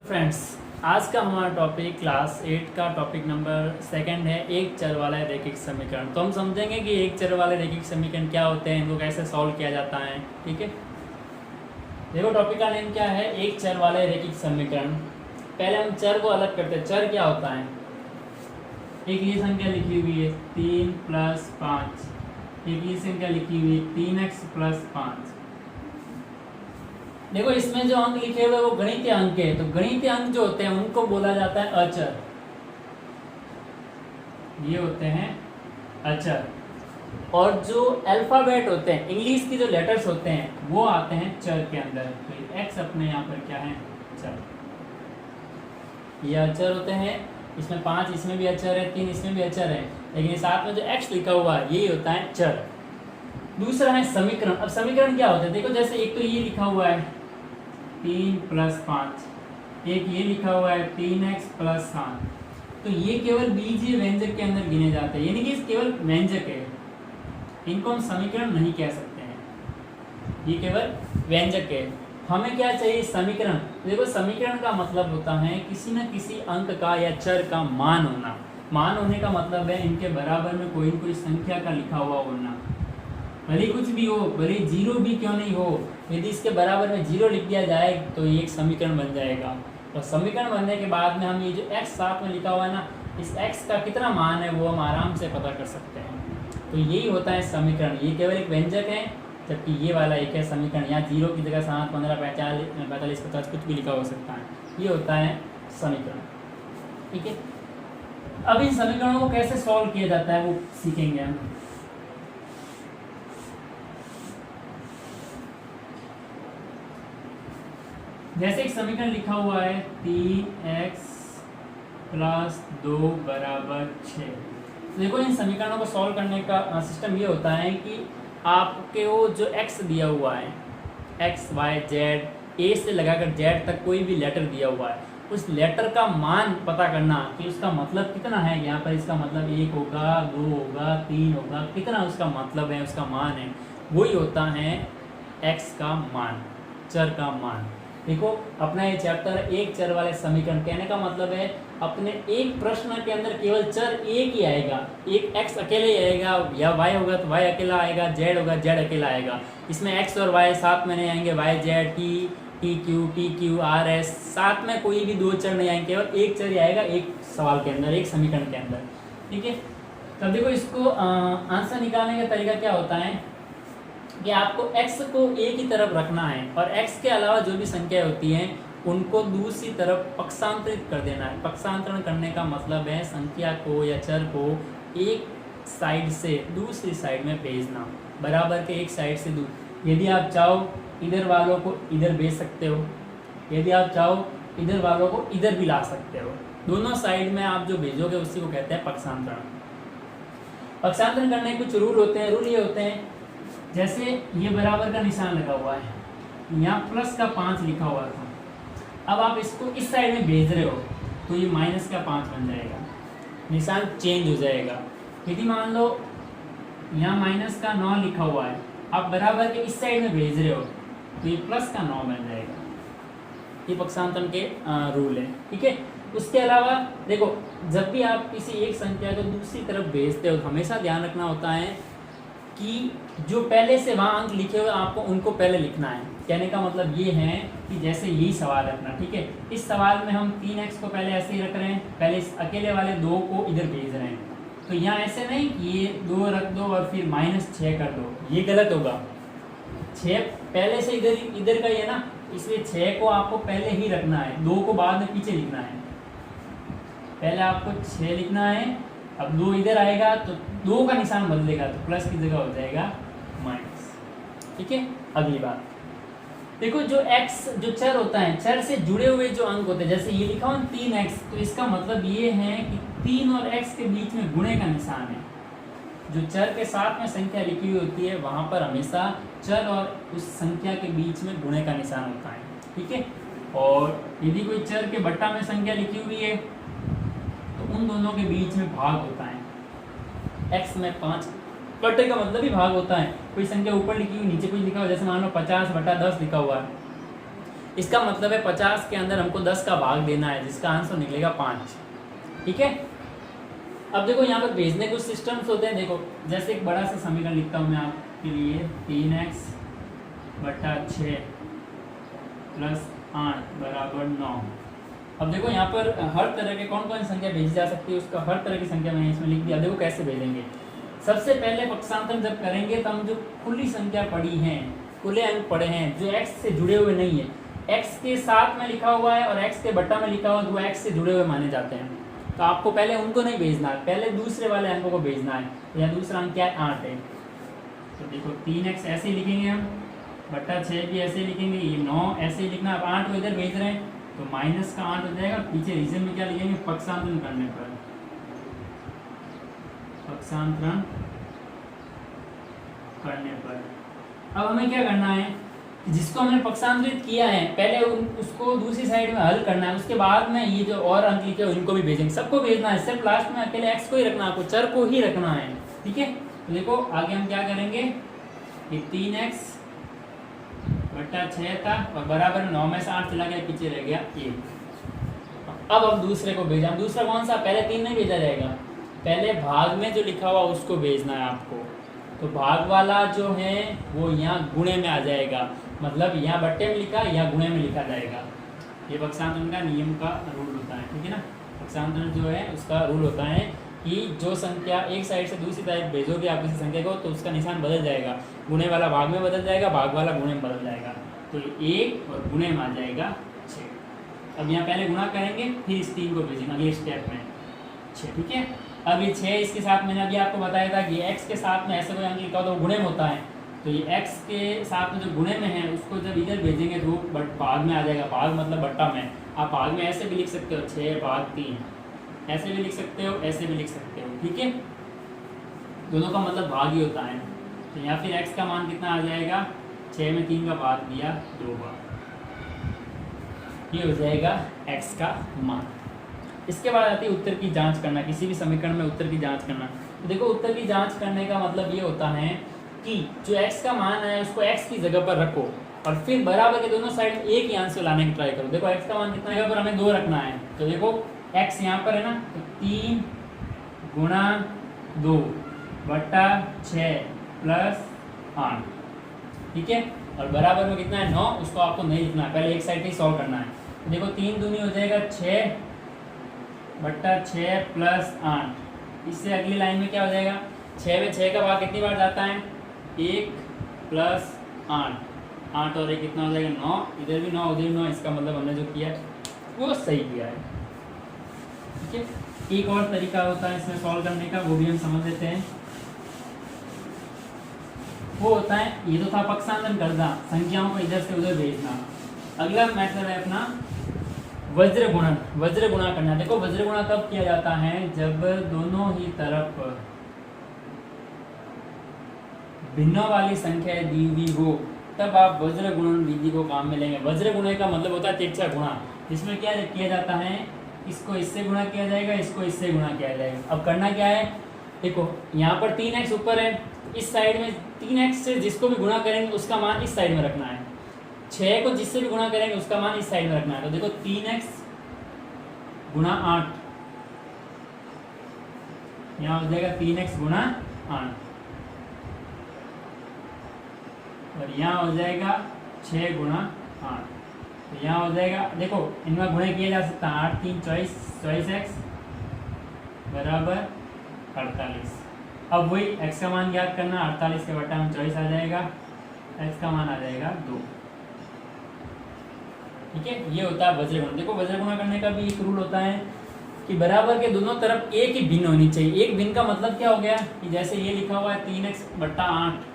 Friends, आज का हमारा टॉपिक क्लास 8 का टॉपिक नंबर 2 है, एक चर वाला रैखिक समीकरण। तो हम समझेंगे कि एक चर वाले रैखिक समीकरण क्या होते हैं, इनको कैसे सॉल्व किया जाता है। ठीक है, देखो टॉपिक का नेम क्या है, एक चर वाले रैखिक समीकरण। पहले हम चर को अलग करते हैं। चर क्या होता है, एक ये संख्या लिखी हुई है 3 + 5, एक ये संख्या लिखी हुई है 3x + 5। देखो इसमें जो अंक लिखे हुए वो गणितीय अंक है, तो गणितीय अंक जो होते हैं उनको बोला जाता है अचर। ये होते हैं अचर। और जो अल्फाबेट होते हैं, इंग्लिश की जो लेटर्स होते हैं वो आते हैं चर के अंदर। तो एक्स अपने यहाँ पर क्या है, चर। ये अचर होते हैं। इसमें 5 इसमें भी अचर है, 3 इसमें भी अचर है, लेकिन साथ में जो एक्स लिखा हुआ है यही होता है चर। दूसरा है समीकरण। अब समीकरण क्या होता है, देखो जैसे एक तो ये लिखा हुआ है 3 + 5, एक ये लिखा हुआ है 3x + 7, तो ये केवल बीजीय व्यंजक के अंदर गिने जाते हैं, यानी कि केवल व्यंजक है, इनको हम समीकरण नहीं कह सकते हैं, ये केवल व्यंजक है। हमें क्या चाहिए, समीकरण। देखो समीकरण का मतलब होता है किसी न किसी अंक का या चर का मान होना। मान होने का मतलब है इनके बराबर में कोई न कोई संख्या का लिखा हुआ होना, भले कुछ भी हो, भले 0 भी क्यों नहीं हो, यदि इसके बराबर में 0 लिख दिया जाए तो ये एक समीकरण बन जाएगा। और समीकरण बनने के बाद में हम ये जो x साथ में लिखा हुआ है ना, इस x का कितना मान है वो हम आराम से पता कर सकते हैं। तो यही होता है समीकरण। ये केवल एक व्यंजक है, जबकि ये वाला एक है समीकरण। यहाँ 0 की जगह 7, 15, 45, 50 कुछ भी लिखा हो सकता है। ये होता है समीकरण। ठीक है, अब इन समीकरणों को कैसे सॉल्व किया जाता है वो सीखेंगे हम। जैसे एक समीकरण लिखा हुआ है 3x + 2 = 6। देखो इन समीकरणों को सॉल्व करने का सिस्टम ये होता है कि आपके वो जो x दिया हुआ है, x, y, z, a से लगाकर z तक कोई भी लेटर दिया हुआ है, उस लेटर का मान पता करना कि उसका मतलब कितना है। यहाँ पर इसका मतलब 1 होगा, 2 होगा, 3 होगा, कितना उसका मतलब है, उसका मान है, वही होता है x का मान, चर का मान। देखो अपना ये चैप्टर एक चर वाले समीकरण, कहने का मतलब है अपने एक प्रश्न के अंदर केवल चर एक ही आएगा, एक x अकेले ही आएगा, या y होगा तो y अकेला आएगा, z होगा z अकेला आएगा। इसमें x और y साथ में नहीं आएंगे, y z t t q p q r s, साथ में कोई भी 2 चर नहीं आएंगे, केवल एक चर ही आएगा एक सवाल के अंदर, एक समीकरण के अंदर। ठीक है, तब देखो इसको आंसर निकालने का तरीका क्या होता है कि आपको x को एक ही तरफ रखना है और x के अलावा जो भी संख्या होती हैं उनको दूसरी तरफ पक्षांतरित कर देना है। पक्षांतरण करने का मतलब है संख्या को या चर को एक साइड से दूसरी साइड में भेजना, बराबर के एक साइड से दूर। यदि आप चाहो इधर वालों को इधर भेज सकते हो, यदि आप चाहो इधर वालों को इधर भी ला सकते हो। दोनों साइड में आप जो भेजोगे उसी को कहते हैं पक्षांतरण। पक्षांतरण करने के कुछ रूल होते हैं। रूल ये होते हैं, जैसे ये बराबर का निशान लगा हुआ है, यहाँ प्लस का 5 लिखा हुआ था, अब आप इसको इस साइड में भेज रहे हो तो ये माइनस का 5 बन जाएगा, निशान चेंज हो जाएगा। यदि मान लो यहाँ माइनस का 9 लिखा हुआ है, आप बराबर के इस साइड में भेज रहे हो तो ये प्लस का 9 बन जाएगा। ये पक्षांतरण के रूल है। ठीक है, उसके अलावा देखो जब भी आप किसी एक संख्या को दूसरी तरफ भेजते हो हमेशा ध्यान रखना होता है कि जो पहले से वहाँ अंक लिखे हुए आपको उनको पहले लिखना है। कहने का मतलब ये है कि जैसे यही सवाल रखना। ठीक है, इस सवाल में हम 3x को पहले ऐसे ही रख रहे हैं, पहले इस अकेले वाले 2 को इधर भेज रहे हैं, तो यहाँ ऐसे नहीं कि ये 2 रख दो और फिर -6 कर दो, ये गलत होगा। 6 पहले से इधर का ही है ना, इसलिए 6 को आपको पहले ही रखना है, 2 को बाद में पीछे लिखना है। पहले आपको 6 लिखना है, अब 2 इधर आएगा तो 2 का निशान बदलेगा तो प्लस की जगह हो जाएगा माइनस। ठीक है, अगली बात देखो, जो x जो चर होता है, चर से जुड़े हुए जो अंक होते हैं, जैसे ये लिखा हुआ 3x, तो इसका मतलब ये है कि 3 और x के बीच में गुणे का निशान है। जो चर के साथ में संख्या लिखी हुई होती है वहां पर हमेशा चर और उस संख्या के बीच में गुणे का निशान होता है। ठीक है, और यदि कोई चर के बट्टा में संख्या लिखी हुई है तो उन दोनों के बीच में भाग होता है। x में 5 बट्टे का मतलब ही भाग होता है। कोई संख्या ऊपर लिखी हुई नीचे कुछ लिखा हुआ, जैसे मान लो 50/10 लिखा हुआ है, इसका मतलब है 50 के अंदर हमको 10 का भाग देना है, जिसका आंसर निकलेगा 5। ठीक है। अब देखो यहाँ पर भेजने कुछ सिस्टम्स होते हैं। देखो जैसे एक बड़ा सा समीकरण लिखता हूँ मैं आपके लिए, 3x बटा 6 प्लस 8 बराबर 9। अब देखो यहाँ पर हर तरह के कौन कौन संख्या भेजी जा सकती है, उसका हर तरह की संख्या मैंने इसमें लिख दिया। देखो कैसे भेजेंगे। सबसे पहले पक्षांतर जब करेंगे तो हम जो खुली संख्या पढ़ी हैं, खुले अंक पढ़े हैं, जो x से जुड़े हुए नहीं है, x के साथ में लिखा हुआ है और x के बट्टा में लिखा हुआ है, तो वो x से जुड़े हुए माने जाते हैं। तो आपको पहले उनको नहीं भेजना है, पहले दूसरे वाले अंकों को भेजना है। तो यहाँ दूसरा अंक क्या है, 8 है। तो देखो 3x ऐसे ही लिखेंगे हम, बट्टा 6 भी ऐसे ही लिखेंगे, ये 9 ऐसे ही लिखना। अब 8 को इधर भेज रहे हैं तो माइनस का 8 हो जाएगा। पीछे रीजन में क्या लिखेंगे, पक्षांतरण करने पर, पक्षांतरण करने पर। अब हमें क्या करना है, जिसको हमने पक्षांतरित किया है पहले उसको दूसरी साइड में हल करना है, उसके बाद में ये जो और अंक लिखे हो इनको भी भेजेंगे, सबको भेजना है। सिर्फ लास्ट में अकेले x को ही रखना है, आपको चर को ही रखना है। ठीक है। तो देखो आगे हम क्या करेंगे, ये 3x बट्टा 6 था और बराबर 9 में से 8 चला गया, पीछे रह गया 1। अब हम दूसरे को भेजा। दूसरा कौन सा, पहले 3 नहीं भेजा जाएगा, पहले भाग में जो लिखा हुआ उसको भेजना है आपको। तो भाग वाला जो है वो यहाँ गुणे में आ जाएगा, मतलब यहाँ बट्टे में लिखा, यहाँ गुणे में लिखा जाएगा। ये पक्षांतरण का नियम का रूल होता है। ठीक है ना। पक्षांतरण जो है उसका रूल होता है कि जो संख्या एक साइड से दूसरी साइड भेजोगे आप किसी संख्या को, तो उसका निशान बदल जाएगा। गुणे वाला भाग में बदल जाएगा, भाग वाला गुणे में बदल जाएगा। तो 1 और गुणे में आ जाएगा 6। अब यहाँ पहले गुणा करेंगे, फिर इस 3 को भेजेंगे अगले स्टेप में 6। ठीक है। अब ये 6 इसके साथ मैंने अभी आपको बताया था कि x के साथ में ऐसे कोई अंक लिखा हो तो गुणे में होता है। तो ये x के साथ में जो गुणे में है उसको जब इधर भेजेंगे तो भाग में आ जाएगा। भाग मतलब बट्टा में। आप भाग में ऐसे भी लिख सकते हो 6/3, ऐसे भी लिख सकते हो, ऐसे भी लिख सकते हो। ठीक है। दोनों का मतलब भाग ही होता है। तो यहाँ फिर x का मान कितना आ जाएगा, 6 में 3 का भाग दिया 2 बार, ये हो जाएगा x का मान। इसके बाद आती है उत्तर की जांच करना, किसी भी समीकरण में उत्तर की जांच करना। तो देखो उत्तर की जांच करने का मतलब ये होता है कि जो x का मान है उसको x की जगह पर रखो और फिर बराबर के दोनों साइड एक ही आंसर लाने की ट्राई करो। देखो x का मान कितना है, पर हमें 2 रखना है। तो देखो x यहाँ पर है ना, तो 3 गुणा 2 बट्टा 6 प्लस 8। ठीक है। और बराबर में कितना है, 9। उसको आपको नहीं लिखना है, पहले एक साइड ही सॉल्व करना है। तो देखो 3 दूनी हो जाएगा 6 बट्टा 6 प्लस 8। इससे अगली लाइन में क्या हो जाएगा, 6 में 6 का भाग कितनी बार जाता है, 1 प्लस 8 और 1 कितना हो जाएगा 9। इधर भी 9 उधर भी 9। इसका मतलब हमने जो किया वो सही किया है। ठीक है। एक और तरीका होता है इसमें सॉल्व करने का, वो भी हम समझ लेते हैं। वो होता है, ये तो था पक्षांतरण करना, संख्याओं को इधर से उधर भेजना। अगला मेथड है अपना वज्र गुणन। वज्र गुणा करना। देखो वज्र गुणा कब किया जाता है, जब दोनों ही तरफ भिन्नों वाली संख्या दी हुई हो, तब आप वज्र गुणन विधि को काम में लेंगे। वज्र गुणे का मतलब होता है तिरछा गुणा, जिसमें क्या किया जाता है, इसको इससे गुणा किया जाएगा, इसको इससे गुणा किया जाएगा। अब करना क्या है, देखो यहाँ पर 3x ऊपर है, इस साइड में 3x से जिसको भी गुणा करेंगे उसका मान इस साइड में रखना है। 6 को जिससे भी गुणा करेंगे उसका मान इस साइड में रखना है। तो देखो 3x गुणा 8, यहाँ हो जाएगा 3x गुणा 8 और यहाँ हो जाएगा 6 गुणा 8। तो यहाँ हो जाएगा, देखो इनमें गुणा किया जा सकता है, 8 3 24x बराबर 48। अब वही x का मान याद करना, 48 के बटा में 24 आ जाएगा, x का मान आ जाएगा 2। ठीक है। ये होता है वज्र गुणा। देखो वज्र गुणा करने का भी एक रूल होता है कि बराबर के दोनों तरफ एक ही भिन्न होनी चाहिए। एक भिन्न का मतलब क्या हो गया कि जैसे ये लिखा हुआ है 3x बट्टा 8,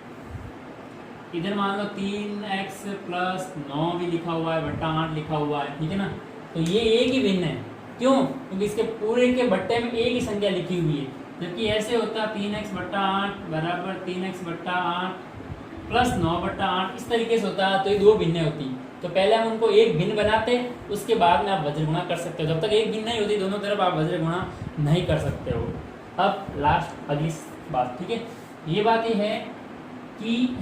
इधर मान लो 3x प्लस 9 भी लिखा हुआ है, बट्टा 8 लिखा हुआ है। ठीक है ना। तो ये एक ही भिन्न है, क्यों, क्योंकि इसके पूरे के बट्टे में एक ही संख्या लिखी हुई है। जबकि ऐसे होता है 3x बट्टा 8 बराबर 3x बट्टा 8 प्लस 9 बट्टा 8, इस तरीके से होता है। तो ये दो भिन्नें होती। तो पहले हम उनको एक भिन्न बनाते, उसके बाद में आप वज्र गुणा कर सकते हो। जब तक एक भिन्न नहीं होती दोनों तरफ आप वज्र गुणा नहीं कर सकते हो। अब लास्ट अगली बात, ठीक है, ये बात ये है कि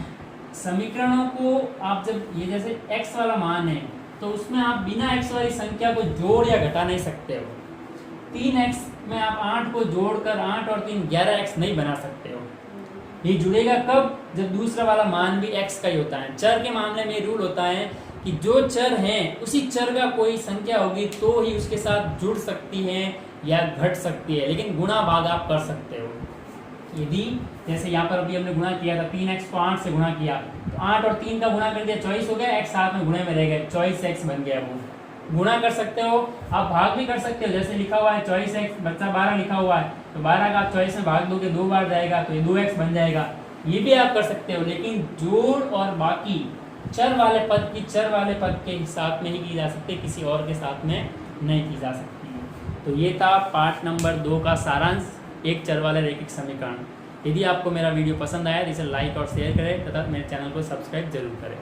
समीकरणों को आप जब ये जैसे x वाला मान है, तो उसमें आप बिना x वाली संख्या को जोड़ या घटा नहीं सकते हो। 3x में आप 8 को जोड़कर 8 और 3 11x नहीं बना सकते हो। ये जुड़ेगा कब? जब दूसरा वाला मान भी x का ही होता है। चर के मामले में रूल होता है कि जो चर हैं उसी चर का कोई संख्या होगी तो ही उसके साथ जुड़ सकती है या घट सकती है, लेकिन गुणा भाग आप कर सकते हो। यदि जैसे यहाँ पर अभी हमने गुणा किया था, 3x को 8 से गुणा किया तो 8 और 3 का गुणा कर दिया 24 हो गया, x साथ में गुणे में रह गया 24x बन गया। वो गुणा कर सकते हो, आप भाग भी कर सकते हो। जैसे लिखा हुआ है 24x बच्चा 12 लिखा हुआ है, तो 12 का आप 24 में भाग दोगे 2 बार जाएगा तो ये 2x बन जाएगा। ये भी आप कर सकते हो, लेकिन जोड़ और बाकी चर वाले पद की चर वाले पद के साथ में ही की जा सकती है, किसी और के साथ में नहीं की जा सकती है। तो ये था पार्ट नंबर 2 का सारांश, एक चर वाले रैखिक समीकरण। यदि आपको मेरा वीडियो पसंद आया तो इसे लाइक और शेयर करें तथा मेरे चैनल को सब्सक्राइब जरूर करें।